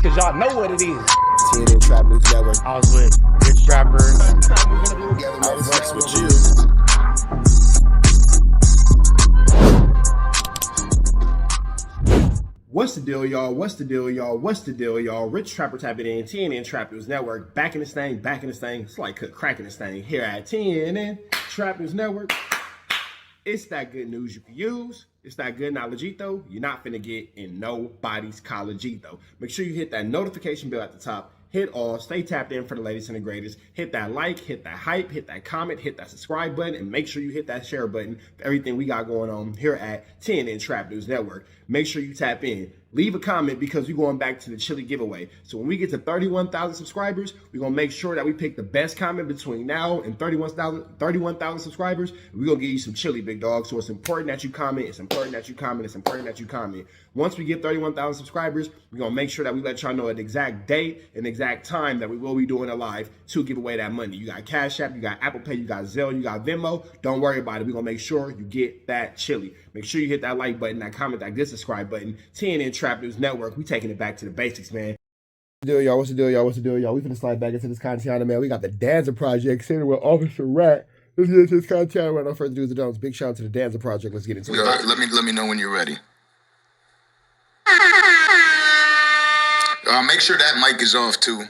cause y'all know what it is. TNN Trap News Network. I was with Rich Trapper. I fucks with you. What's the deal, y'all? What's the deal, y'all? What's the deal, y'all? Rich Trapper tapping in, TNN Trap News Network. Back in this thing, back in this thing. It's like cracking this thing here at TNN Trap News Network. It's that good news you can use. It's that good knowledgeito you're not finna get in nobody's collegeito. Make sure you hit that notification bell at the top. Hit all, stay tapped in for the latest and the greatest. Hit that like, hit that hype, hit that comment, hit that subscribe button, and make sure you hit that share button for everything we got going on here at TNN Trap News Network. Make sure you tap in. Leave a comment because we're going back to the chili giveaway. So when we get to 31,000 subscribers, we're going to make sure that we pick the best comment between now and 31,000 subscribers. We're going to give you some chili, big dog. So it's important that you comment. It's important that you comment. It's important that you comment. Once we get 31,000 subscribers, we're going to make sure that we let y'all know an exact date and exact time that we will be doing a live to give away that money. You got Cash App, you got Apple Pay, you got Zelle, you got Venmo. Don't worry about it. We're going to make sure you get that chili. Make sure you hit that like button, that comment, that good subscribe button. TNN Trap News Network. We taking it back to the basics, man. What's the deal, y'all? What's the deal, y'all? What's the deal, y'all? We finna slide back into this content, man. We got the Danza Project sitting with Officer Rat. Let's get into this content. Without no further ado, Jones. Big shout out to the Danza Project. Let's get into it. Let me know when you're ready. Make sure that mic is off too.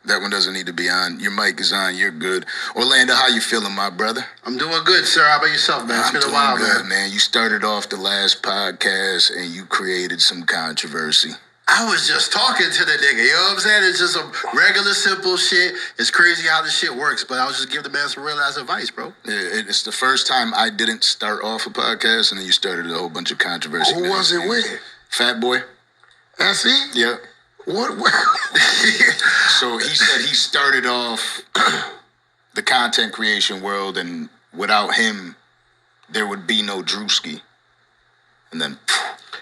That one doesn't need to be on. Your mic is on. You're good. Orlando, how you feeling, my brother? I'm doing good, sir. How about yourself, man? It's been a while, good, man. You started off the last podcast and you created some controversy. I was just talking to the nigga, you know what I'm saying? It's just some regular, simple shit. It's crazy how this shit works, but I was just giving the man some real-ass advice, bro. Yeah, it's the first time I didn't start off a podcast and then you started a whole bunch of controversy. Who was it with? Fat Boy. That's he? Yep. What? So he said he started off the content creation world, and without him, there would be no Drewski. And then,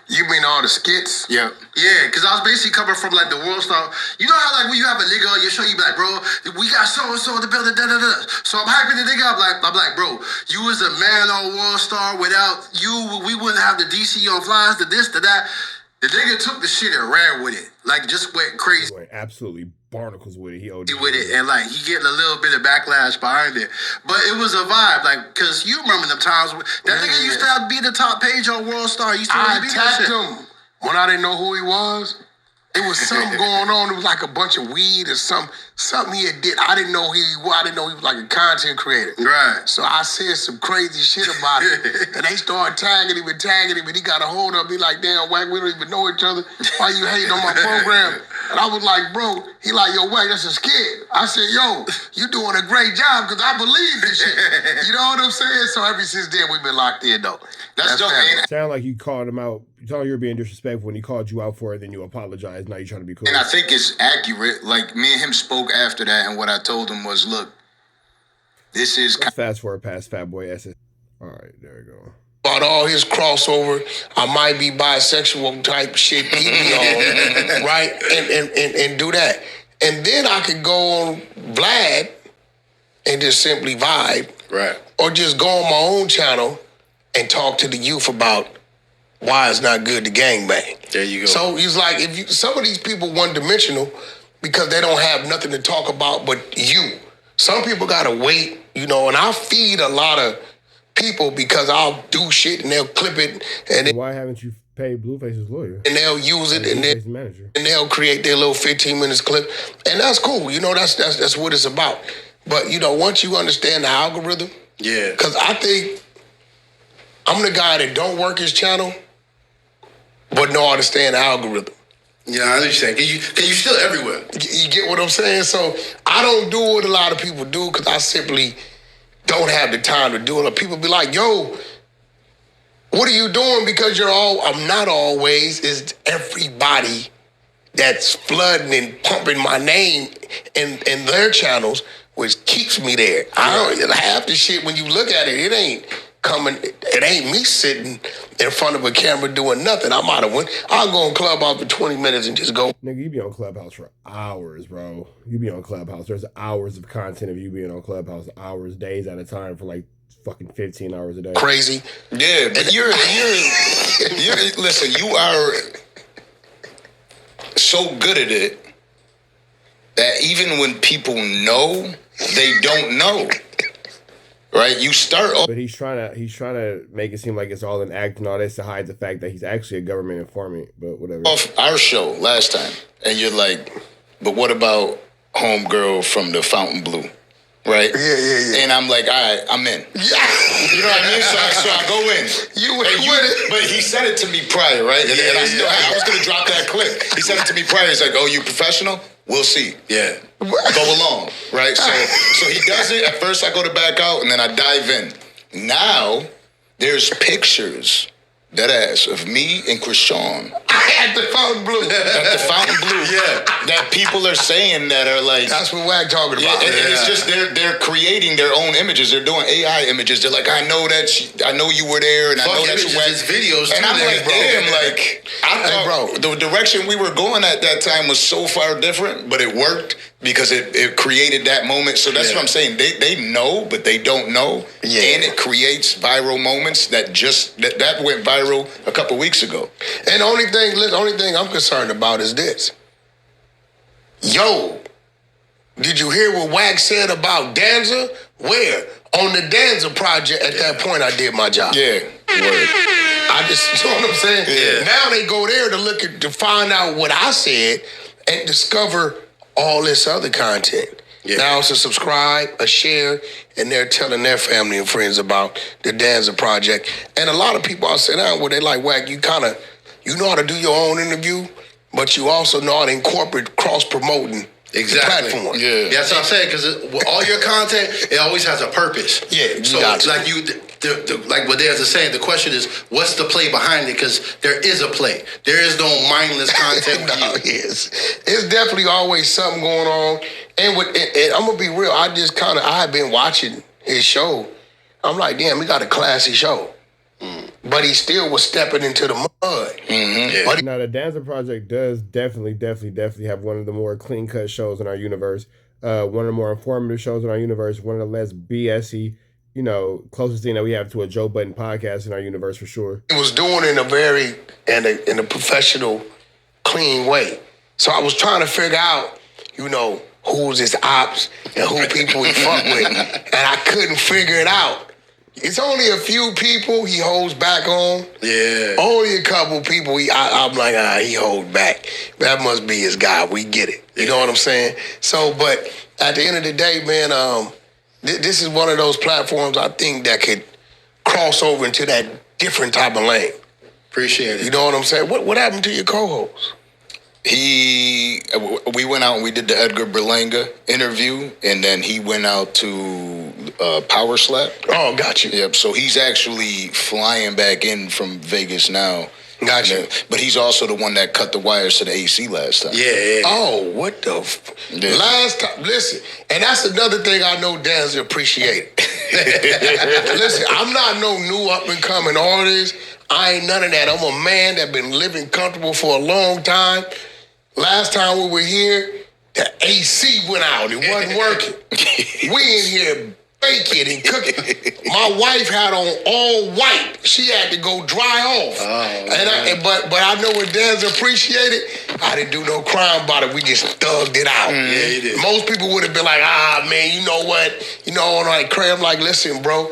you mean all the skits? Yeah. Yeah, because I was basically coming from like the world star. You know how like when you have a nigga on your show, you be like, bro, we got so-and-so in the building, da-da-da. So I'm hyping the nigga up. I'm like, bro, you was a man on World Star. Without you, we wouldn't have the DC on flies, the this, the that. The nigga took the shit and ran with it. Like, just went crazy. He went absolutely barnacles with it. He OD'd with it. And, like, he getting a little bit of backlash behind it. But it was a vibe. Like, because you remember them times. That nigga used to have to be the top page on World Star. I attacked him when I didn't know who he was. It was something going on. It was like a bunch of weed or something he had did. I didn't know who he was. I didn't know he was like a content creator. Right. So I said some crazy shit about it. And they started tagging him, and he got a hold of me like, damn, Wack, we don't even know each other. Why you hating on my program? And I was like, bro, he like, yo, Wack, that's a skit. I said, yo, you doing a great job because I believe this shit. You know what I'm saying? So ever since then, we've been locked in, though. That's dope, man. Sound like you called him out. You told him you were being disrespectful when he called you out for it, then you apologized. Now you're trying to be cool. And I think it's accurate. Like, me and him spoke after that, and what I told him was, look, this is... Let's fast forward past Fat Boy SS. All right, there we go. About all his crossover, I might be bisexual type shit he be on, right? And do that. And then I could go on Vlad and just simply vibe. Right. Or just go on my own channel and talk to the youth about why it's not good to gangbang. There you go. So he's like, some of these people one-dimensional because they don't have nothing to talk about but you. Some people gotta wait, you know, and I feed a lot of people because I'll do shit and they'll clip it and why haven't you paid Blueface's lawyer? And they'll use it and they'll create their little 15 minutes clip. And that's cool, you know, that's what it's about. But you know, once you understand the algorithm, yeah. Because I think I'm the guy that don't work his channel, but know how to stay in the algorithm. Yeah, I understand. Because you're still everywhere. You get what I'm saying? So I don't do what a lot of people do because I simply don't have the time to do it. People be like, yo, what are you doing? Because I'm not always. It's everybody that's flooding and pumping my name in their channels, which keeps me there. I don't half the shit when you look at it, it ain't coming. It ain't me sitting in front of a camera doing nothing. I'm out of one. I'll go on Clubhouse for 20 minutes and just go. Nigga, you be on Clubhouse for hours, bro. You be on Clubhouse. There's hours of content of you being on Clubhouse, hours, days at a time for like fucking 15 hours a day. Crazy. Yeah, but you're listen, you are so good at it that even when people know, they don't know. Right? You start off. But he's trying to make it seem like it's all an act and all this to hide the fact that he's actually a government informant. But whatever. Off our show last time, and you're like, but what about homegirl from the Fountain Blue? Right? Yeah. And I'm like, all right, I'm in. Yeah. You know what I mean? So I go in. You went with it. But he said it to me prior, right? And I was going to drop that clip. He said it to me prior. He's like, oh, you professional? We'll see. Yeah. Go along, right? So he does it. At first, I go to back out, and then I dive in. Now, there's pictures, that ass, of me and Krishan. At the Fountain Blue. At the Fountain Blue. Yeah. That people are saying that are like... That's what WACK talking about. And it's just they're creating their own images. They're doing AI images. They're like, I know you were there, and I know that you went. Videos and too, I'm like, bro. damn, like, I thought the direction we were going at that time was so far different, but it worked because it created that moment. So that's what I'm saying. They know, but they don't know. Yeah. And it creates viral moments that went viral a couple weeks ago. And the only thing I'm concerned about is this. Yo, did you hear what WACK said about Danza? Where? On the Danza project, at that point, I did my job. Yeah. Word. I just, you know what I'm saying? Yeah. Now they go there to find out what I said and discover all this other content. Yeah. Now it's a subscribe, a share, and they're telling their family and friends about the Danza project. And a lot of people I sit down with, they like, WACK, you know how to do your own interview, but you also know how to incorporate cross-promoting the platform. Yeah. That's what I'm saying, because all your content, it always has a purpose. Yeah. So it's like like what Danza saying, the question is, what's the play behind it? Because there is a play. There is no mindless content with you. It's definitely always something going on. And I'm going to be real, I have been watching his show. I'm like, damn, he got a classy show. But he still was stepping into the mud. Mm-hmm. Yeah. Now, the Danza Project does definitely have one of the more clean-cut shows in our universe. One of the more informative shows in our universe. One of the less BS-y, closest thing that we have to a Joe Budden podcast in our universe for sure. He was doing it in a professional, clean way. So I was trying to figure out, who's his ops and who people he fuck with. And I couldn't figure it out. It's only a few people he holds back on. Yeah. Only a couple people I'm like, he holds back. That must be his guy. We get it. You know what I'm saying? So, but at the end of the day, man, this is one of those platforms I think that could cross over into that different type of lane. Appreciate it. You know what I'm saying? What happened to your co-host? We went out and we did the Edgar Berlanga interview, and then he went out to Power Slap. Oh, got you. Yep. So he's actually flying back in from Vegas now. Got you. But he's also the one that cut the wires to the AC last time. Yeah. Oh, what the last time? Listen, and that's another thing I know Danza appreciate. Listen, I'm not no new up and coming artist. I ain't none of that. I'm a man that been living comfortable for a long time. Last time we were here, the AC went out. It wasn't working. We in here baking and cooking. My wife had on all white. She had to go dry off. But I know what Danza appreciated. I didn't do no crime about it. We just thugged it out. Yeah, you did. Most people would have been like, man, you know what? Like Craig, I'm like, listen, bro,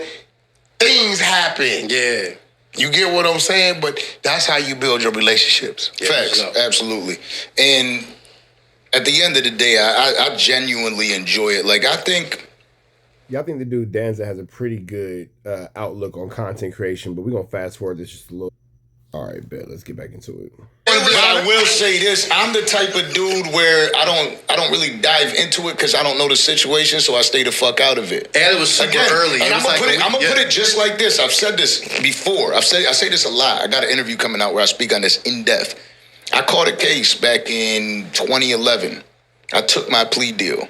things happen. Yeah. You get what I'm saying? But that's how you build your relationships. Facts, absolutely. And at the end of the day, I genuinely enjoy it. Like, I think the dude Danza has a pretty good outlook on content creation, but we're going to fast forward this just a little. All right, bet. Let's get back into it. But I will say this: I'm the type of dude where I don't really dive into it because I don't know the situation, so I stay the fuck out of it. And it was super early. And I'm gonna put it just like this. I've said this before. I say this a lot. I got an interview coming out where I speak on this in depth. I caught a case back in 2011. I took my plea deal.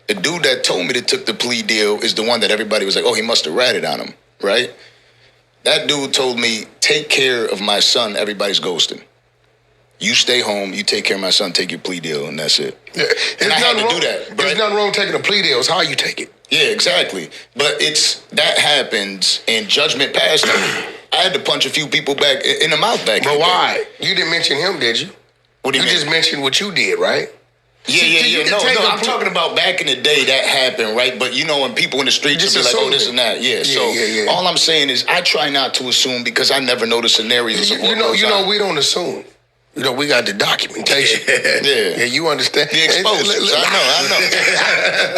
The dude that told me to took the plea deal is the one that everybody was like, oh, he must have ratted on him, right? That dude told me, take care of my son, everybody's ghosting. You stay home, you take care of my son, take your plea deal, and that's it. Yeah. And I had to do that. There's nothing wrong with taking a plea deal. It's how you take it. Yeah, exactly. But that happens, and judgment passed. I had to punch a few people back in the mouth back. But why? You didn't mention him, did you? What do you you mean? just mentioned what you did, right? Yeah. No, I'm talking about back in the day that happened, right? But you know, when people in the street just be like, oh, this and that. Yeah. All I'm saying is I try not to assume because I never know the scenarios of what goes on. We don't assume. You know, we got the documentation. Yeah, you understand. The exposures. I know.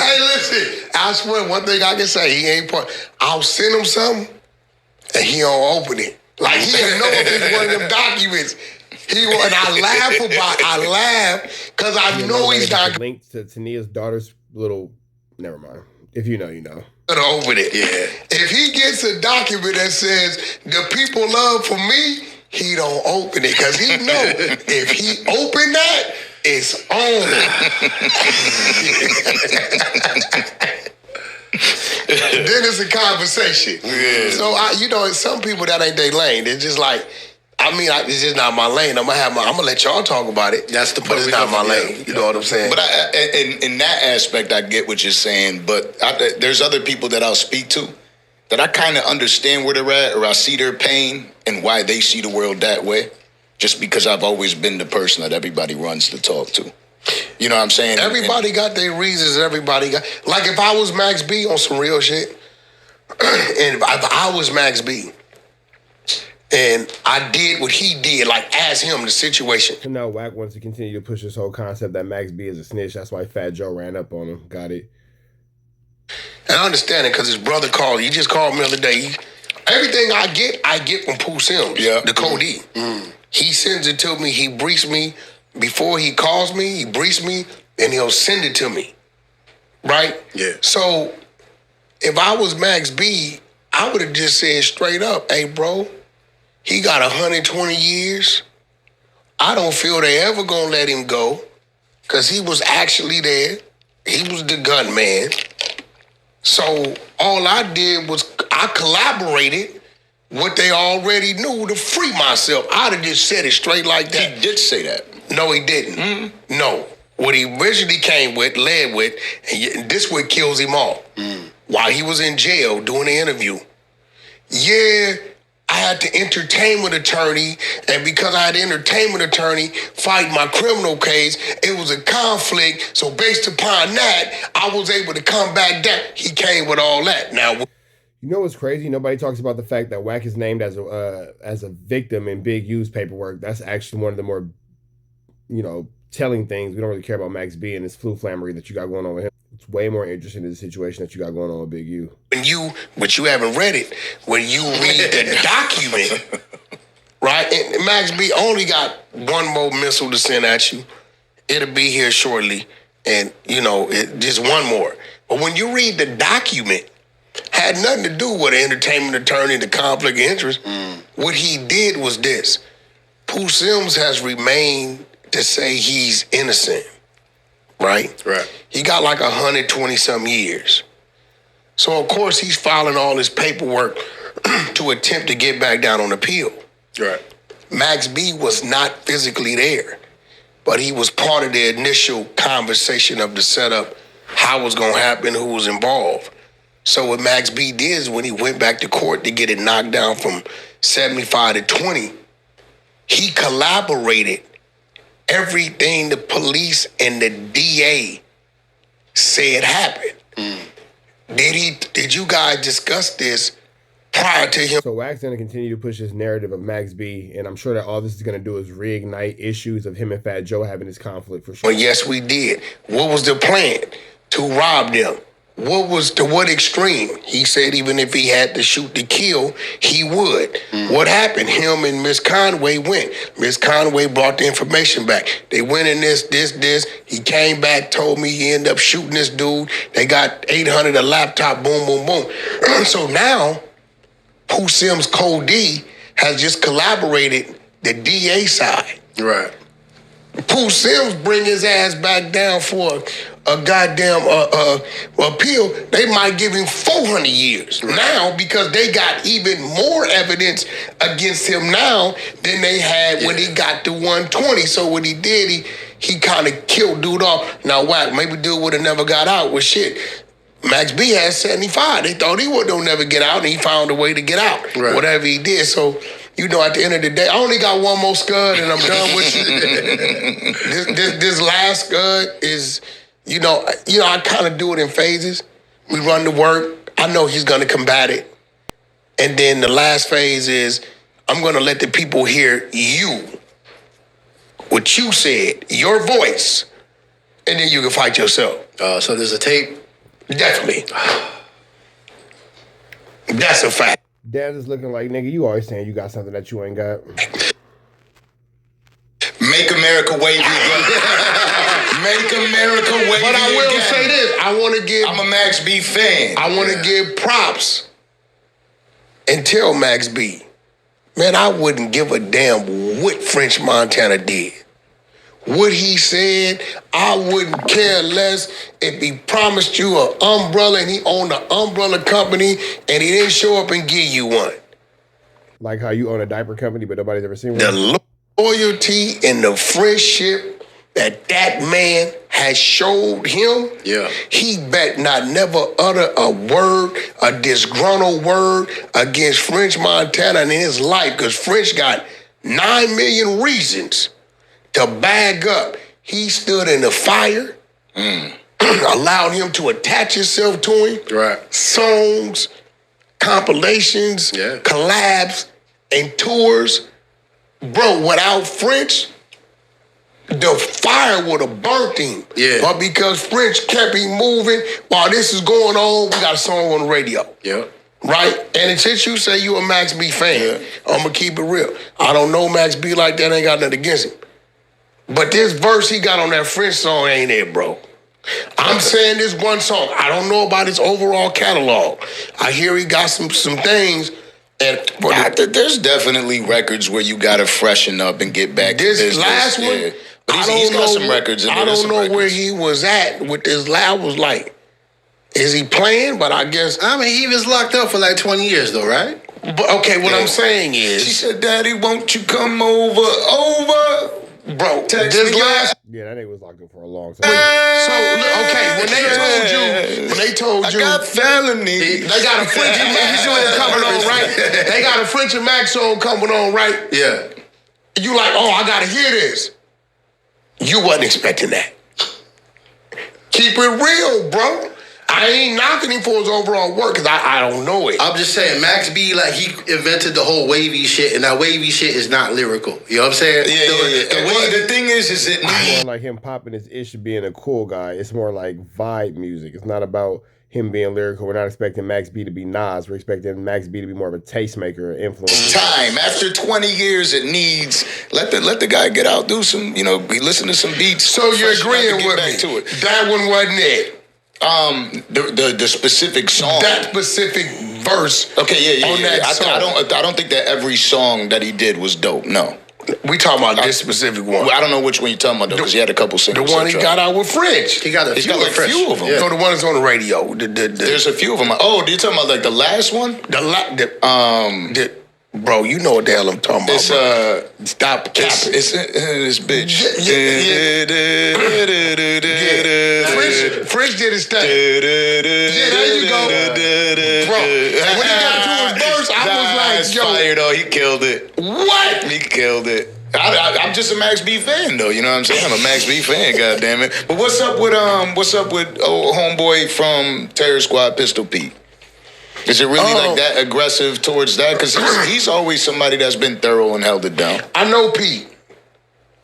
Hey, listen, I swear, one thing I can say, he ain't part. I'll send him something, and he don't open it. Like, he don't know if it's one of them documents. And I laugh, because I know he's not linked to Tania's daughter's little, never mind. If you know, you know. gonna open it. Yeah. If he gets a document that says, the people love for me, he don't open it, because he know if he open that, it's on. Then it's a conversation. Yeah. So some people that ain't their lane. It's just like, it's just not my lane. I'm gonna let y'all talk about it. That's the but it's not my lane. You know what I'm saying? But in that aspect, I get what you're saying. But there's other people that I'll speak to that I kind of understand where they're at, or I see their pain and why they see the world that way, just because I've always been the person that everybody runs to talk to. You know what I'm saying? Everybody got their reasons. Everybody got, like, if I was Max B on some real shit, and if I was Max B, and I did what he did, like, ask him the situation. So now WACK wants to continue to push this whole concept that Max B is a snitch. That's why Fat Joe ran up on him. Got it. And I understand it, because his brother called. He just called me the other day. Everything I get from Pooh Sims, the Cody. He sends it to me. He briefs me. Before he calls me, he briefs me, and he'll send it to me. Right? Yeah. So if I was Max B, I would have just said straight up, hey, bro, he got 120 years. I don't feel they ever gonna let him go, because he was actually there. He was the gunman. So all I did was I collaborated what they already knew to free myself. I'd have just said it straight like that. He did say that. No, he didn't. Mm-hmm. No. What he originally led with, and this what kills him all. While he was in jail doing the interview, I had the entertainment attorney, and because I had the entertainment attorney fight my criminal case, it was a conflict. So based upon that, I was able to come back down. He came with all that. Now, you know what's crazy? Nobody talks about the fact that WACK is named as a victim in Big U's paperwork. That's actually one of the more, telling things. We don't really care about Max B and this flu flammery that you got going on with him. It's way more interesting in the situation that you got going on with Big U. But you haven't read it. When you read the document, right? And Max B only got one more missile to send at you. It'll be here shortly. And, just one more. But when you read the document, had nothing to do with the entertainment attorney, the conflict of interest. What he did was this. Pooh Sims has remained to say he's innocent. Right? He got like 120-some years. So, of course, he's filing all his paperwork to attempt to get back down on appeal. Right. Max B was not physically there, but he was part of the initial conversation of the setup, how it was going to happen, who was involved. So what Max B did is when he went back to court to get it knocked down from 75 to 20, he collaborated everything the police and the DA said happened. Did you guys discuss this prior to him? So WACK's going to continue to push this narrative of Max B, and I'm sure that all this is going to do is reignite issues of him and Fat Joe having this conflict for sure. Well, yes, we did. What was the plan? To rob them. To what extreme? He said even if he had to shoot to kill, he would. What happened? Him and Miss Conway went. Miss Conway brought the information back. They went in this. He came back, told me he ended up shooting this dude. They got 800 a laptop, boom, boom, boom. So now, Pooh Sims Code D has just collaborated the DA side. Right. Pooh Sims bring his ass back down for a goddamn appeal. They might give him 400 years now because they got even more evidence against him now than they had when he got to 120. So what he did, he kind of killed dude off. Now, WACK, maybe dude would have never got out with shit. Max B had 75. They thought he would never get out, and he found a way to get out. Right. Whatever he did. So you know, at the end of the day, I only got one more scud and I'm done with you. this last scud is, you know, I kind of do it in phases. We run the work. I know he's going to combat it. And then the last phase is I'm going to let the people hear you, what you said, your voice, and then you can fight yourself. So there's a tape? Definitely. That's a fact. Danza's looking like, nigga, you always saying you got something that you ain't got. Make America wave again. Make America wave again. But I will say this. I want to give... I'm a Max B fan. I want to give props and tell Max B, man, I wouldn't give a damn what French Montana did. What he said, I wouldn't care less if he promised you an umbrella and he owned an umbrella company and he didn't show up and give you one. Like how you own a diaper company, but nobody's ever seen one. The loyalty and the friendship that man has showed him, he bet not never utter a word, a disgruntled word against French Montana in his life, because French got 9 million reasons to bag up. He stood in the fire, allowed him to attach himself to him. Right. Songs, compilations, collabs, and tours. Bro, without French, the fire would have burnt him. Yeah. But because French kept him moving, while this is going on, we got a song on the radio. Yeah. Right? And since you say you a Max B fan, I'm going to keep it real. I don't know Max B like that, ain't got nothing against him. But this verse he got on that French song ain't it, bro. I'm saying this one song. I don't know about his overall catalog. I hear he got some things. And there's definitely records where you gotta freshen up and get back to this last one. But he's got some records. I don't know where he was at with this. I was like, is he playing? But I guess he was locked up for like 20 years though, right? But okay, what I'm saying is, she said, "Daddy, won't you come over?" Bro, this last... Yeah, that nigga was locked up for a long time. So, okay, when they told you... I got felony. They got a French and Max song coming on, right? They got a French and Max song coming on, right? Yeah. You like, oh, I gotta hear this. You wasn't expecting that. Keep it real, bro. I ain't knocking him for his overall work because I don't know it. I'm just saying, Max B, like, he invented the whole wavy shit, and that wavy shit is not lyrical. You know what I'm saying? The thing is it more like him popping his ish being a cool guy. It's more like vibe music. It's not about him being lyrical. We're not expecting Max B to be Nas. We're expecting Max B to be more of a tastemaker, influence. Time. After 20 years, it needs let the guy get out, do some, listen to some beats. So you're agreeing with me? To it. That one wasn't it. The specific song. That specific verse. Okay, yeah. On that song. I don't think that every song that he did was dope. No. We talking about this specific one. I don't know which one you're talking about though, because he had a couple singles. The one he got out with French. He got a few of them. Yeah. So the one that's on the radio. There's a few of them. Oh, you're talking about like the last one? Bro, you know what the hell I'm talking about. It's Stop capping. It's this bitch. French did his thing. Yeah, there you go. Bro, when he got to his verse, I was like, yo. Fire, though. He killed it. What? He killed it. I'm just a Max B fan, though. You know what I'm saying? I'm a Max B fan, goddammit. But what's up with old homeboy from Terror Squad, Pistol Pete? Is it really like that aggressive towards that? Because he's always somebody that's been thorough and held it down. I know Pete.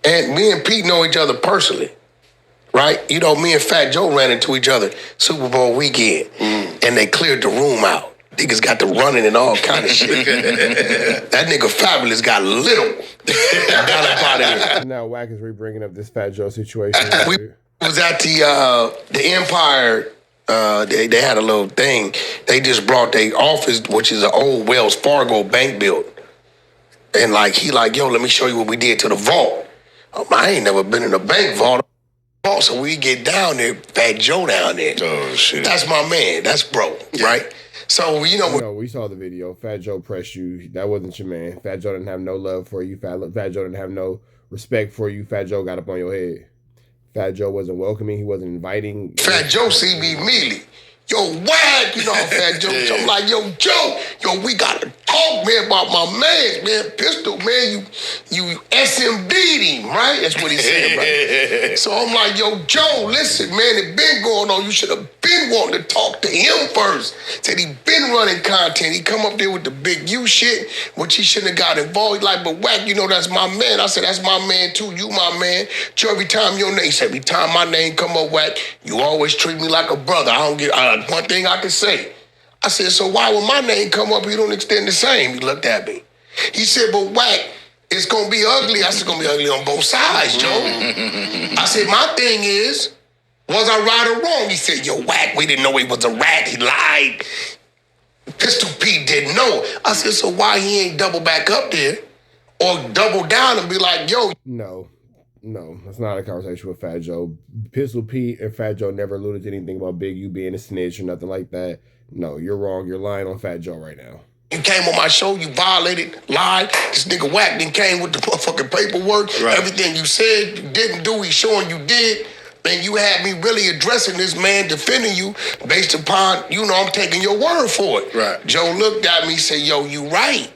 And me and Pete know each other personally. Right? You know, me and Fat Joe ran into each other Super Bowl weekend. And they cleared the room out. Niggas got the running and all kind of shit. That nigga Fabulous got little. Got up out of here. Now WACK is re-bringing up this Fat Joe situation. We was at the Empire. They had a little thing. They just brought their office, which is an old Wells Fargo bank building. And he like, yo, let me show you what we did to the vault. I ain't never been in a bank vault. So we get down there, Fat Joe down there. Oh, shit. That's my man. That's bro, right? So, we saw the video. Fat Joe pressed you. That wasn't your man. Fat Joe didn't have no love for you. Fat Joe didn't have no respect for you. Fat Joe got up on your head. Fat Joe wasn't welcoming. He wasn't inviting. Fat Joe see me immediately. yo, Wack, you know how Fat Joe. I'm like, yo, Joe, we gotta talk, man, about my man, Pistol, man, you SMB'd him, right? That's what he said, right? So I'm like, yo, Joe, listen, man, it been going on. You should have been wanting to talk to him first. Said he been running content. He come up there with the big U shit, which he shouldn't have got involved. He like, but Wack, you know that's my man. I said, that's my man too. You my man. Joe, every time your name, he said, every time my name come up, Wack, you always treat me like a brother. I don't get one thing I can say. I said, so why when my name come up, you don't extend the same? He looked at me. He said, but Wack, it's gonna be ugly. I said, it's gonna be ugly on both sides, Joe. I said, my thing is, was I right or wrong? He said, yo, Wack, we didn't know he was a rat. He lied. Pistol Pete didn't know. I said, so why he ain't double back up there or double down and be like, yo. No, that's not a conversation with Fat Joe. Pistol Pete and Fat Joe never alluded to anything about Big U being a snitch or nothing like that. No, you're wrong. You're lying on Fat Joe right now. You came on my show, you violated, lied. This nigga Wack then came with the motherfucking paperwork. Right. Everything you said you didn't do, he's showing you did. Man, you had me really addressing this man, defending you based upon, I'm taking your word for it. Right. Joe looked at me and said, yo, you right.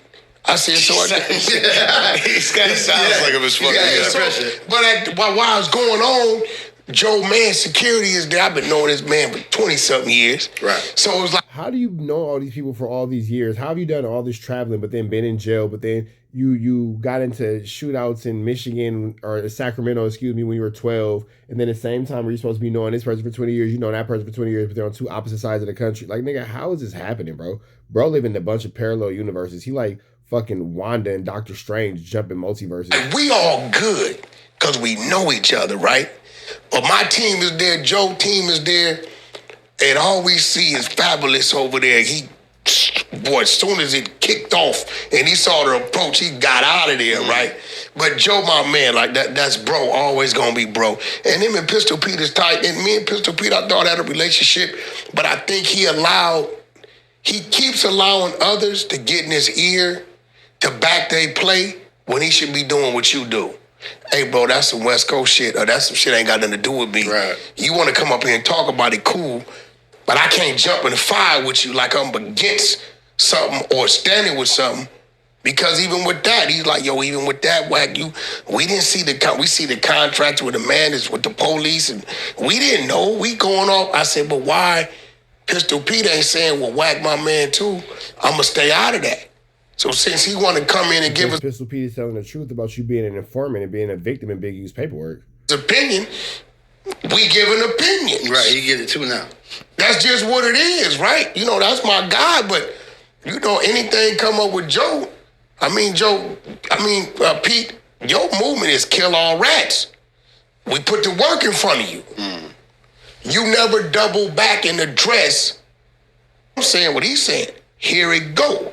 I said, so I It kind of sounds like it was fucking But while I was going on, Joe, man, security is there. I've been knowing this man for 20-something years. Right. So it was like, how do you know all these people for all these years? How have you done all this traveling, but then been in jail, but then you got into shootouts in Michigan or Sacramento, when you were 12, and then at the same time where you're supposed to be knowing this person for 20 years, you know that person for 20 years, but they're on two opposite sides of the country. Like, nigga, how is this happening, bro? Bro live in a bunch of parallel universes. He like fucking Wanda and Doctor Strange jumping multiverses. We all good because we know each other, right? But my team is there, Joe's team is there, and all we see is Fabulous over there. As soon as it kicked off and he saw the approach, he got out of there, right? But Joe, my man, like that's bro, always gonna be bro. And him and Pistol Pete is tight. And me and Pistol Pete, I thought had a relationship, but I think he keeps allowing others to get in his ear to back they play when he should be doing what you do. Hey, bro, that's some West Coast shit, or that's some shit ain't got nothing to do with me. Right. You want to come up here and talk about it, cool, but I can't jump in the fire with you like I'm against something or standing with something, because even with that, he's like, yo, even with that, Wack, we didn't see we see the contract with the man is with the police, and we didn't know, we going off. I said, but why Pistol Pete ain't saying, well, Wack my man too, I'm going to stay out of that. So since he want to come in and give us Pistol Pete is telling the truth about you being an informant and being a victim in Big U's paperwork. his opinion, we giving opinions. Right, he get it too now. That's just what it is, right? That's my guy, but anything come up with Joe, Pete, your movement is kill all rats. We put the work in front of you. You never double back and address. I'm saying what he's saying. Here it go.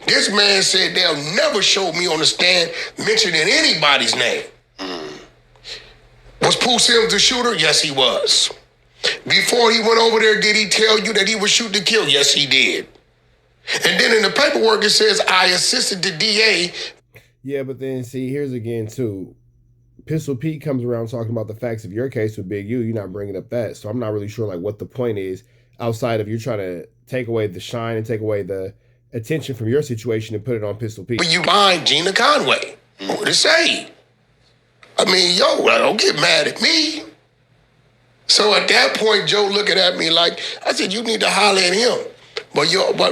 This man said they'll never show me on the stand mentioning anybody's name. Was Pooh Sims the shooter? Yes, he was. Before he went over there, did he tell you that he was shooting to kill? Yes, he did. And then in the paperwork, it says, I assisted the DA. Yeah, but then, see, here's again, too. Pistol Pete comes around talking about the facts of your case with Big U. You're not bringing up that. So I'm not really sure, like, what the point is outside of you trying to take away the shine and take away the attention from your situation and put it on Pistol Pete. But you mind Gina Conway. What to say? Don't get mad at me. So at that point, Joe looking at me like, I said, you need to holler at him. But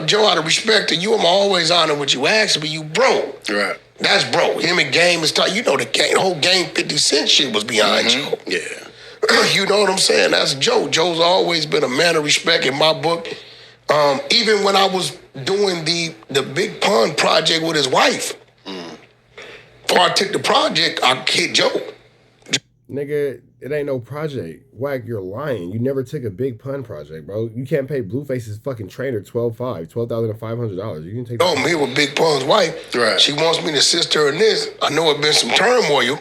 Joe, out of respect to you, I'm always honoring what you asked me. You bro. Right. That's bro. Him and Game is tight. The whole Game 50 Cent shit was behind Joe. Yeah. You know what I'm saying? That's Joe. Joe's always been a man of respect in my book. Even when I was doing the Big Pun project with his wife, before I took the project, I hit Joe. Nigga, it ain't no project. Wack, you're lying. You never took a Big Pun project, bro. You can't pay Blueface's fucking trainer $12,500. You can take. Oh, me with Big Pun's wife. Right. She wants me to assist her in this. I know it's been some turmoil.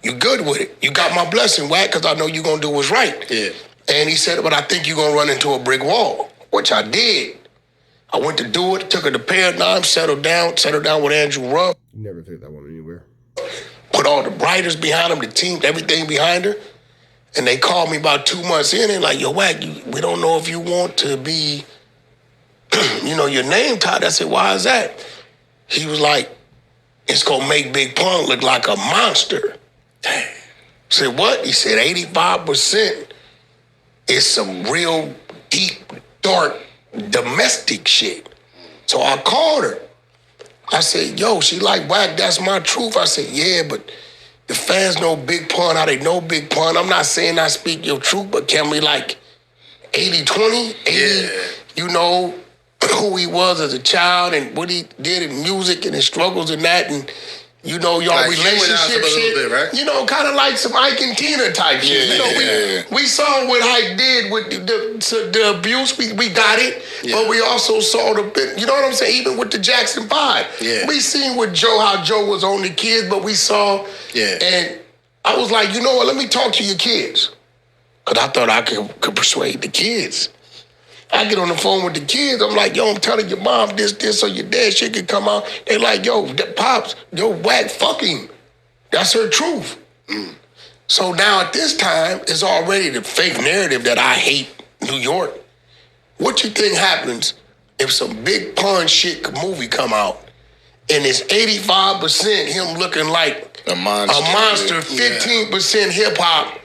You good with it. You got my blessing, Wack, because I know you're going to do what's right. Yeah. And he said, but I think you're going to run into a brick wall, which I did. I went to do it, took her to Paradigm, settled down with Andrew Ruff. You never took that one anywhere. Put all the writers behind him, the team, everything behind her. And they called me about 2 months in and like, yo, Wack, we don't know if you want to be, your name tag. I said, why is that? He was like, it's gonna make Big Pun look like a monster. Damn. I said, what? He said 85% is some real deep, dark, domestic shit. So I called her. I said, yo, she like, Wack, that's my truth. I said, yeah, but the fans know Big Pun, how they know Big Pun. I'm not saying I speak your truth, but can we like 80-20? 80, who he was as a child and what he did in music and his struggles in that and, y'all like relationship shit. Bit, right? Kind of like some Ike and Tina type shit. We saw what Ike did with the abuse. We got it, but we also saw the bit, you know what I'm saying? Even with the Jackson 5. Yeah. We seen with Joe, how Joe was on the kids, but we saw, and I was like, you know what, let me talk to your kids. Because I thought I could persuade the kids. I get on the phone with the kids. I'm like, yo, I'm telling your mom this, so your dad shit could come out. They like, yo, Pops, yo, Wack, fuck him. That's her truth. So now at this time, it's already the fake narrative that I hate New York. What you think happens if some Big Pun shit movie come out and it's 85% him looking like a monster 15% hip hop?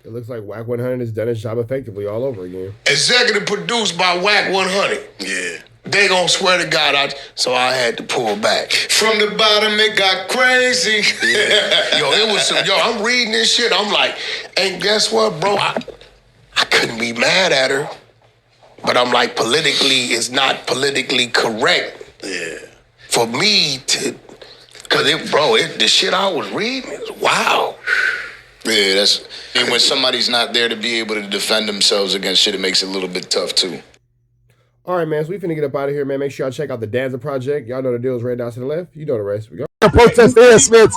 It looks like WACK100 has done its job effectively all over again. Executive produced by WACK100. Yeah. They gonna swear to God, so I had to pull back. From the bottom, it got crazy. Yeah. I'm reading this shit. I'm like, and guess what, bro? I couldn't be mad at her. But I'm like, politically, it's not politically correct. Yeah. For me to, cause the shit I was reading is wow. Yeah, and when somebody's not there to be able to defend themselves against shit, it makes it a little bit tough too. All right, man, so we finna get up out of here, man. Make sure y'all check out the Danza project. Y'all know the deal is right down to the left. You know the rest. We go. Protest the air, Smith.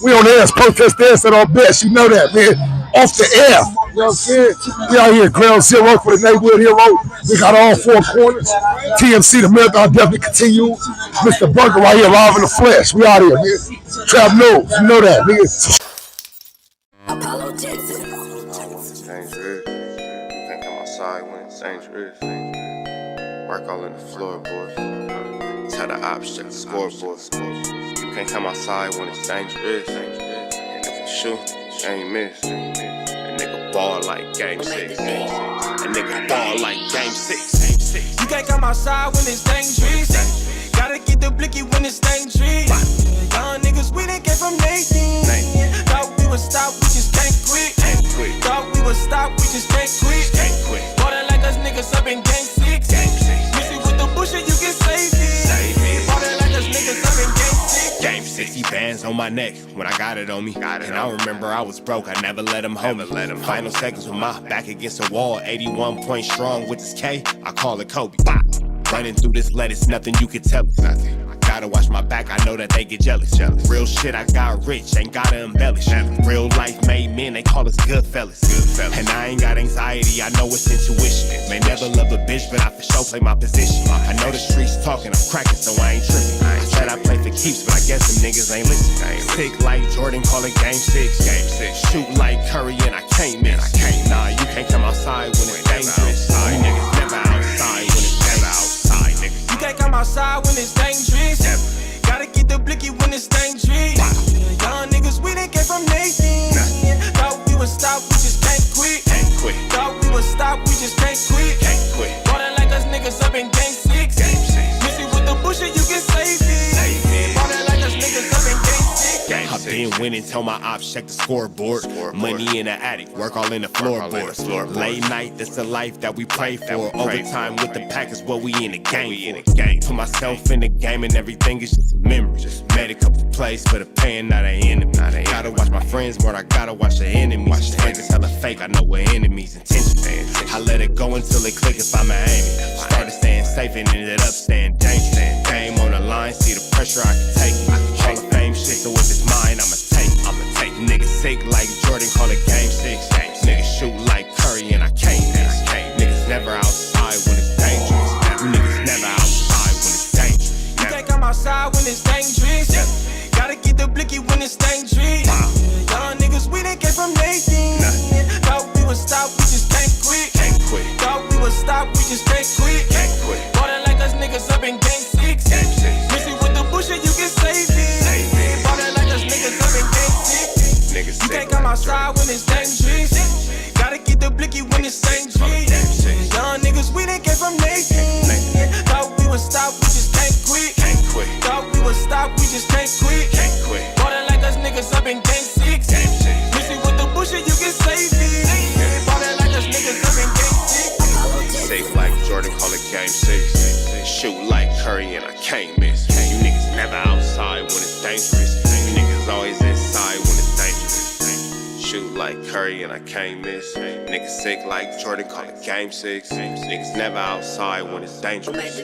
We on the air. Protest the air at our best. You know that, man. Off the air. You know what I'm saying? We out here, ground zero for the neighborhood hero. We got all four corners. TMC, the marathon definitely continues. Mr. Burger right here, live in the flesh. We out here, man. Trap news. You know that, nigga. Dangerous. You can't come outside when it's dangerous. Work all in the floorboards. Tell the ops check the scoreboard. You can't come outside when it's dangerous. And if you shoot, you ain't miss. A nigga ball like game 6. A nigga ball like game 6. You can't come outside when it's dangerous. Gotta get the blicky when it's dangerous. Young niggas, we done came from Nathan. Thought we would stop, we just can't quit. Thought we would stop, we just can't quit. Ballin' like us niggas up in game 6. Missy with the bush and you can save it. Ballin' like us niggas up in game 6. Game 60 bands on my neck when I got it on me. And I remember I was broke, I never let them hold me. Final seconds with my back against the wall. 81 point strong with this K, I call it Kobe. Running through this lettuce, nothing you can tell us. Gotta watch my back, I know that they get jealous. Real shit, I got rich, ain't gotta embellish. Real life made men, they call us good fellas. And I ain't got anxiety, I know it's intuition. May never love a bitch, but I for sure play my position. I know the streets talking, I'm cracking, so I ain't tripping. I said I play for keeps, but I guess them niggas ain't listening. Sick like Jordan, call it game 6. Shoot like Curry, and I can't miss. Nah, you can't come outside when it's dangerous. You niggas never outside when it's outside, nigga. You can't come outside when it's dangerous. Gotta get the blicky when it's dangerous. Young niggas, we done came from Nathan. Thought we would stop, we just can't quit. Thought we would stop, we just can't quit. Ballin' like us niggas up in game 6. Missy with the bush and you can save it. Ballin' like us niggas up in game 6. I've been winning, tell my ops check the scoreboard. Money in the attic, work all in the floorboards. Late night, that's the life that we pray for. Overtime with the pack is what we in the game for. Put myself in the game and everything is just a memory. Made a couple plays for the pain, not an enemy. Gotta watch my friends more, I gotta watch the enemies. Fake is hella fake, I know what enemies intentions. I let it go until it click if I'm aiming. Started staying safe and ended up staying dangerous. Game on the line, see the pressure I can take. Hall of Fame shit, so if it's mine, I'ma take. Niggas sick like Jordan, call it game 6. Niggas shoot like Curry and I can't miss. Niggas never outside when it's dangerous. Niggas never outside when it's dangerous. You can't come outside when it's dangerous. Gotta get the blicky when it's dangerous. Young niggas, we done came from Nathan. would stop, we just can't quit. Ballin' like us niggas up in game 6. Missy with the bullshit, you can save it. Ballin' like us niggas up in game 6. Sick like Jordan, call it game 6. Shoot like Curry and I can't miss. You niggas never outside when it's dangerous. You niggas always inside when it's dangerous. Shoot like Curry and I can't miss. Niggas sick like Jordan, call it game 6. Niggas never outside when it's dangerous.